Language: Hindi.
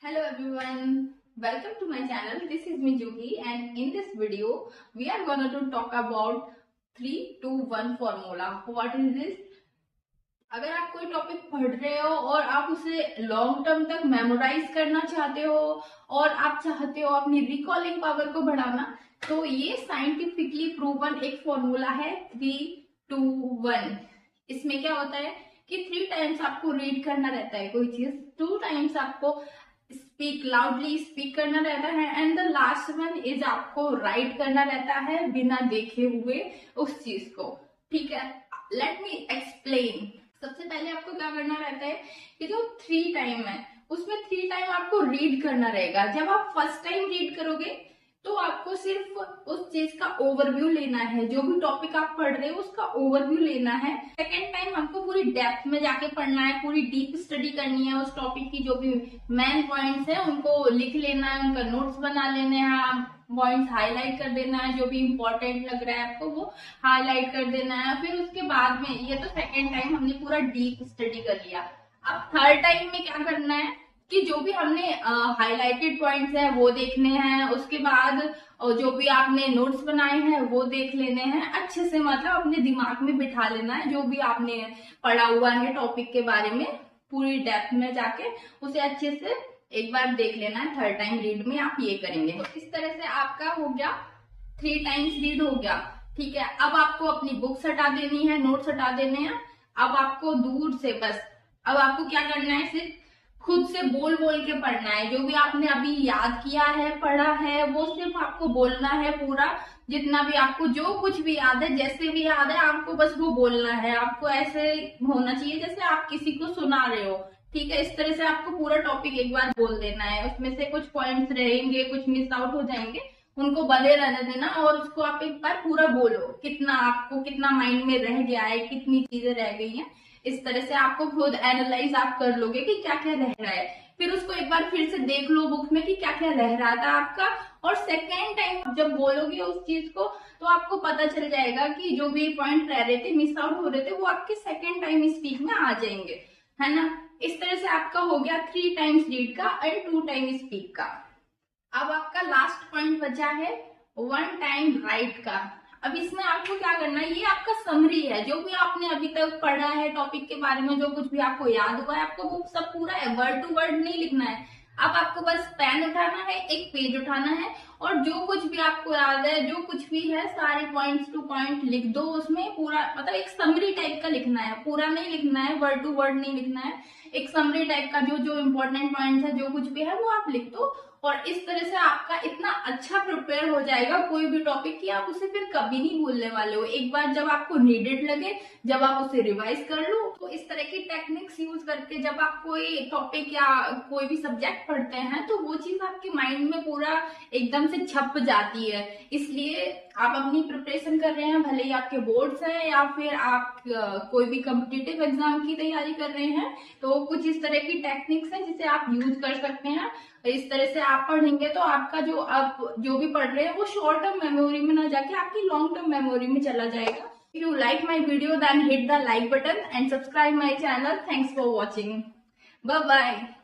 Hello everyone, welcome to my channel. This is me Juhi and in this video we are going to talk about 3-2-1 formula. What is this? अगर आप कोई टॉपिक पढ़ रहे हो और आप उसे लॉन्ग टर्म तक मेमोराइज करना चाहते हो और आप चाहते हो अपनी रिकॉलिंग पावर को बढ़ाना, तो ये साइंटिफिकली प्रूवन एक फॉर्मूला है 3-2-1। इसमें क्या होता है कि 3 टाइम्स आपको रीड करना रहता है कोई चीज, 2 टाइम्स आपको स्पीक लाउडली स्पीक करना रहता है and the last one is आपको राइट करना रहता है बिना देखे हुए उस चीज को। ठीक है, लेट मी एक्सप्लेन। सबसे पहले आपको क्या करना रहता है कि जो 3 टाइम है उसमें 3 टाइम आपको रीड करना रहेगा। जब आप फर्स्ट टाइम रीड करोगे तो आपको सिर्फ उस चीज का ओवरव्यू लेना है, जो भी टॉपिक आप पढ़ रहे हो उसका ओवरव्यू लेना है। सेकेंड टाइम हमको पूरी डेप्थ में जाके पढ़ना है, पूरी डीप स्टडी करनी है उस टॉपिक की। जो भी मेन पॉइंट्स है उनको लिख लेना है, उनका नोट्स बना लेने हैं, पॉइंट्स हाईलाइट कर देना है, जो भी इंपॉर्टेंट लग रहा है आपको वो हाईलाइट कर देना है। फिर उसके बाद में ये तो सेकेंड टाइम हमने पूरा डीप स्टडी कर लिया। अब थर्ड टाइम में क्या करना है कि जो भी हमने हाईलाइटेड पॉइंट्स है वो देखने हैं, उसके बाद जो भी आपने नोट्स बनाए हैं वो देख लेने हैं अच्छे से, मतलब अपने दिमाग में बिठा लेना है जो भी आपने पढ़ा हुआ है टॉपिक के बारे में, पूरी डेप्थ में जाके उसे अच्छे से एक बार देख लेना है। थर्ड टाइम रीड में आप ये करेंगे तो इस तरह से आपका हो गया 3 टाइम्स रीड हो गया। ठीक है, अब आपको अपनी बुक्स हटा देनी है, नोट्स हटा देने हैं। अब आपको दूर से बस अब आपको क्या करना है, सिर्फ खुद से बोल बोल के पढ़ना है। जो भी आपने अभी याद किया है, पढ़ा है, वो सिर्फ आपको बोलना है पूरा। जितना भी आपको जो कुछ भी याद है, जैसे भी याद है, आपको बस वो बोलना है। आपको ऐसे होना चाहिए जैसे आप किसी को सुना रहे हो। ठीक है, इस तरह से आपको पूरा टॉपिक एक बार बोल देना है। उसमें से कुछ पॉइंट्स रहेंगे, कुछ मिस आउट हो जाएंगे, उनको बने रहने देना और उसको आप एक बार पूरा बोलो। कितना आपको कितना माइंड में रह गया है, कितनी चीजें रह गई हैं, इस तरह से आपको खुद एनालाइज आप कर लोगे कि क्या क्या रह रहा है। फिर उसको एक बार फिर से देख लो बुक में कि क्या क्या रह रहा था आपका, और सेकेंड टाइम जब बोलोगे उस चीज को तो आपको पता चल जाएगा कि जो भी पॉइंट रह रहे थे, मिस आउट हो रहे थे, वो आपके सेकेंड टाइम स्पीक में आ जाएंगे, है ना। इस तरह से आपका हो गया 3 टाइम्स रीड का एंड 2 टाइम स्पीक का। अब आपका लास्ट पॉइंट बचा है 1 टाइम राइट का। अब इसमें आपको क्या करना है, ये आपका समरी है, जो भी आपने अभी तक पढ़ा है टॉपिक के बारे में, जो कुछ भी आपको याद हुआ है, आपको वो सब पूरा वर्ड टू वर्ड नहीं लिखना है। अब आपको बस पेन उठाना है, एक पेज उठाना है और जो कुछ भी आपको याद है, जो कुछ भी है, सारे पॉइंट्स टू पॉइंट लिख दो उसमें। पूरा मतलब एक समरी टाइप का लिखना है, पूरा नहीं लिखना है, वर्ड टू वर्ड नहीं लिखना है। एक समरी टाइप का जो जो इम्पोर्टेंट पॉइंट्स है, जो कुछ भी है, वो आप लिख दो। और इस तरह से आपका इतना अच्छा प्रिपेयर हो जाएगा कोई भी टॉपिक की आप उसे फिर कभी नहीं भूलने वाले हो। एक बार जब आपको नीडेड लगे, जब आप उसे रिवाइज कर लो, तो इस तरह की टेक्निक्स यूज करके जब आप कोई टॉपिक या कोई भी सब्जेक्ट पढ़ते हैं तो वो चीज आपके माइंड में पूरा एकदम से छप जाती है। इसलिए आप अपनी प्रिपरेशन कर रहे हैं, भले ही आपके बोर्ड्स हैं या फिर आप कोई भी कॉम्पिटिटिव एग्जाम की तैयारी कर रहे हैं, तो कुछ इस तरह की टेक्निक्स हैं जिसे आप यूज कर सकते हैं। इस तरह से आप पढ़ेंगे तो आपका जो आप जो भी पढ़ रहे हैं वो शॉर्ट टर्म मेमोरी में ना जाके आपकी लॉन्ग टर्म मेमोरी में चला जाएगा। If you like my video then hit the like button and subscribe my channel. Thanks for watching. Bye bye.